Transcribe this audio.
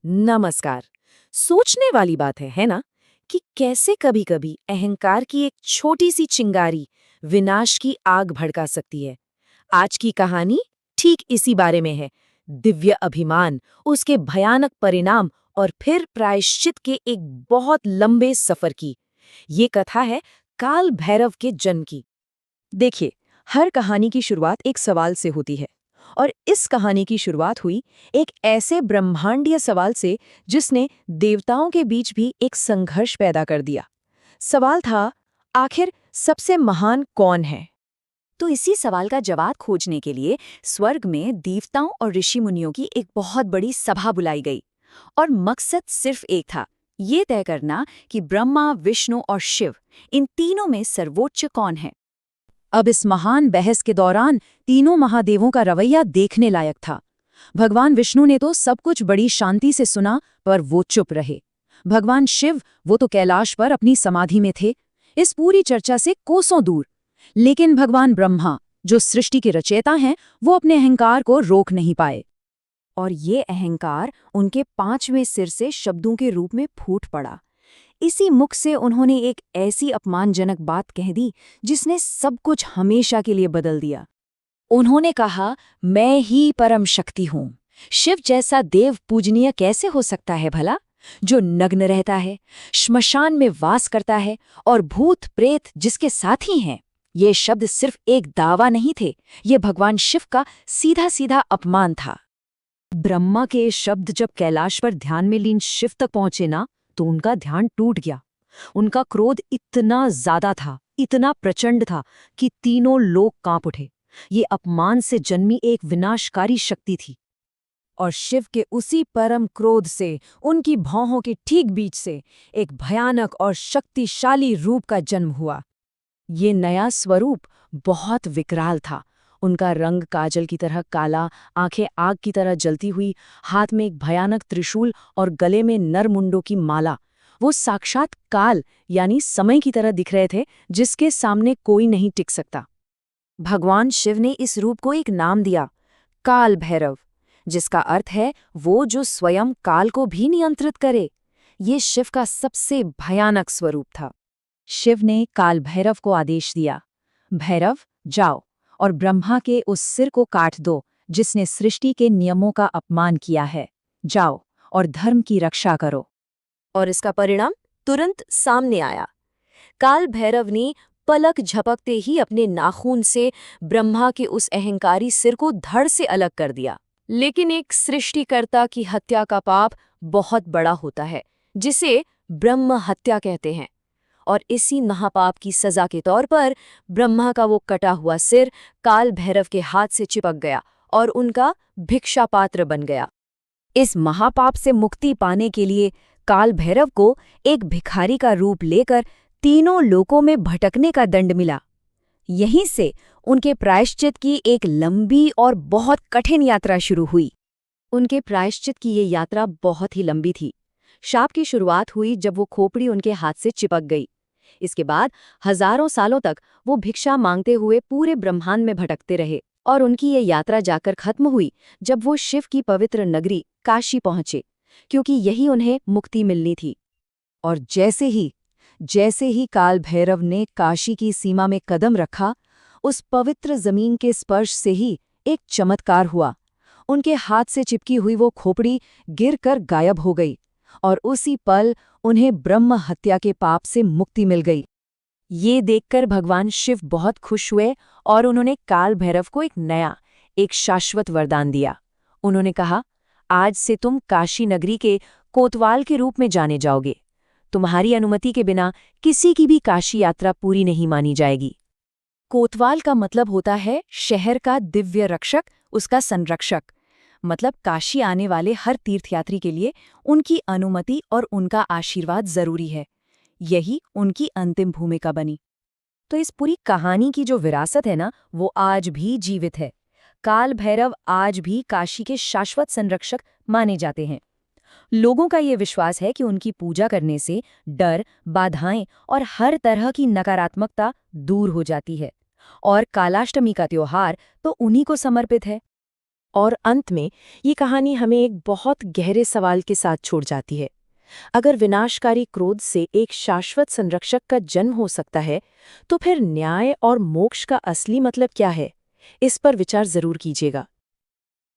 नमस्कार। सोचने वाली बात है ना, कि कैसे कभी-कभी अहंकार की एक छोटी सी चिंगारी विनाश की आग भड़का सकती है। आज की कहानी ठीक इसी बारे में है। दिव्य अभिमान, उसके भयानक परिणाम और फिर प्रायश्चित के एक बहुत लंबे सफर की। ये कथा है काल भैरव के जन्म की। देखिए, हर कहानी की शुरुआत एक सवाल से होती है। और इस कहानी की शुरुआत हुई एक ऐसे ब्रह्मांडीय सवाल से जिसने देवताओं के बीच भी एक संघर्ष पैदा कर दिया। सवाल था, आखिर सबसे महान कौन है? तो इसी सवाल का जवाब खोजने के लिए स्वर्ग में देवताओं और ऋषि मुनियों की एक बहुत बड़ी सभा बुलाई गई। और मकसद सिर्फ एक था, ये तय करना कि ब्रह्मा, विष्णु और शिव, इन तीनों में सर्वोच्च कौन है। अब इस महान बहस के दौरान तीनों महादेवों का रवैया देखने लायक था। भगवान विष्णु ने तो सब कुछ बड़ी शांति से सुना, पर वो चुप रहे। भगवान शिव, वो तो कैलाश पर अपनी समाधि में थे, इस पूरी चर्चा से कोसों दूर। लेकिन भगवान ब्रह्मा, जो सृष्टि के रचयिता हैं, वो अपने अहंकार को रोक नहीं पाए। और ये अहंकार उनके पांचवें सिर से शब्दों के रूप में फूट पड़ा। इसी मुख से उन्होंने एक ऐसी अपमानजनक बात कह दी जिसने सब कुछ हमेशा के लिए बदल दिया। उन्होंने कहा, मैं ही परम शक्ति हूँ। शिव जैसा देव पूजनीय कैसे हो सकता है भला, जो नग्न रहता है, श्मशान में वास करता है और भूत प्रेत जिसके साथी हैं। ये शब्द सिर्फ एक दावा नहीं थे, ये भगवान शिव का सीधा सीधा अपमान था। ब्रह्मा के ये शब्द जब कैलाश पर ध्यान में लीन शिव तक पहुंचे ना, तो उनका ध्यान टूट गया। उनका क्रोध इतना ज्यादा था, इतना प्रचंड था कि तीनों लोग कांप उठे। ये अपमान से जन्मी एक विनाशकारी शक्ति थी। और शिव के उसी परम क्रोध से, उनकी भौहों के ठीक बीच से एक भयानक और शक्तिशाली रूप का जन्म हुआ। ये नया स्वरूप बहुत विकराल था। उनका रंग काजल की तरह काला, आंखें आग की तरह जलती हुई, हाथ में एक भयानक त्रिशूल और गले में नरमुंडों की माला। वो साक्षात काल यानी समय की तरह दिख रहे थे, जिसके सामने कोई नहीं टिक सकता। भगवान शिव ने इस रूप को एक नाम दिया, काल भैरव, जिसका अर्थ है वो जो स्वयं काल को भी नियंत्रित करे। ये शिव का सबसे भयानक स्वरूप था। शिव ने काल भैरव को आदेश दिया, भैरव जाओ और ब्रह्मा के उस सिर को काट दो जिसने सृष्टि के नियमों का अपमान किया है। जाओ और धर्म की रक्षा करो। और इसका परिणाम तुरंत सामने आया। काल भैरव ने पलक झपकते ही अपने नाखून से ब्रह्मा के उस अहंकारी सिर को धड़ से अलग कर दिया। लेकिन एक सृष्टिकर्ता की हत्या का पाप बहुत बड़ा होता है, जिसे ब्रह्म हत्या कहते हैं। और इसी महापाप की सजा के तौर पर ब्रह्मा का वो कटा हुआ सिर काल भैरव के हाथ से चिपक गया और उनका भिक्षा पात्र बन गया। इस महापाप से मुक्ति पाने के लिए काल भैरव को एक भिखारी का रूप लेकर तीनों लोकों में भटकने का दंड मिला। यहीं से उनके प्रायश्चित की एक लंबी और बहुत कठिन यात्रा शुरू हुई। उनके प्रायश्चित की ये यात्रा बहुत ही लंबी थी। शाप की शुरुआत हुई जब वो खोपड़ी उनके हाथ से चिपक गई। इसके बाद हजारों सालों तक वो भिक्षा मांगते हुए पूरे ब्रह्मांड में भटकते रहे, और उनकी ये यात्रा जाकर खत्म हुई जब वो शिव की पवित्र नगरी काशी पहुंचे, क्योंकि यही उन्हें मुक्ति मिलनी थी। और जैसे ही काल भैरव ने काशी की सीमा में कदम रखा, उस पवित्र जमीन के स्पर्श से ही एक चमत्कार हुआ। उनके हाथ से चिपकी हुई वो खोपड़ी गिरकर गायब हो गई, और उसी पल उन्हें ब्रह्म हत्या के पाप से मुक्ति मिल गई। ये देखकर भगवान शिव बहुत खुश हुए और उन्होंने काल भैरव को एक नया, एक शाश्वत वरदान दिया। उन्होंने कहा, आज से तुम काशी नगरी के कोतवाल के रूप में जाने जाओगे। तुम्हारी अनुमति के बिना किसी की भी काशी यात्रा पूरी नहीं मानी जाएगी। कोतवाल का मतलब होता है शहर का दिव्य रक्षक, उसका संरक्षक। मतलब काशी आने वाले हर तीर्थयात्री के लिए उनकी अनुमति और उनका आशीर्वाद जरूरी है। यही उनकी अंतिम भूमिका बनी। तो इस पूरी कहानी की जो विरासत है ना, वो आज भी जीवित है। काल भैरव आज भी काशी के शाश्वत संरक्षक माने जाते हैं। लोगों का ये विश्वास है कि उनकी पूजा करने से डर, बाधाएं और हर तरह की नकारात्मकता दूर हो जाती है। और कालाष्टमी का त्योहार तो उन्हीं को समर्पित है। और अंत में ये कहानी हमें एक बहुत गहरे सवाल के साथ छोड़ जाती है। अगर विनाशकारी क्रोध से एक शाश्वत संरक्षक का जन्म हो सकता है, तो फिर न्याय और मोक्ष का असली मतलब क्या है? इस पर विचार जरूर कीजिएगा।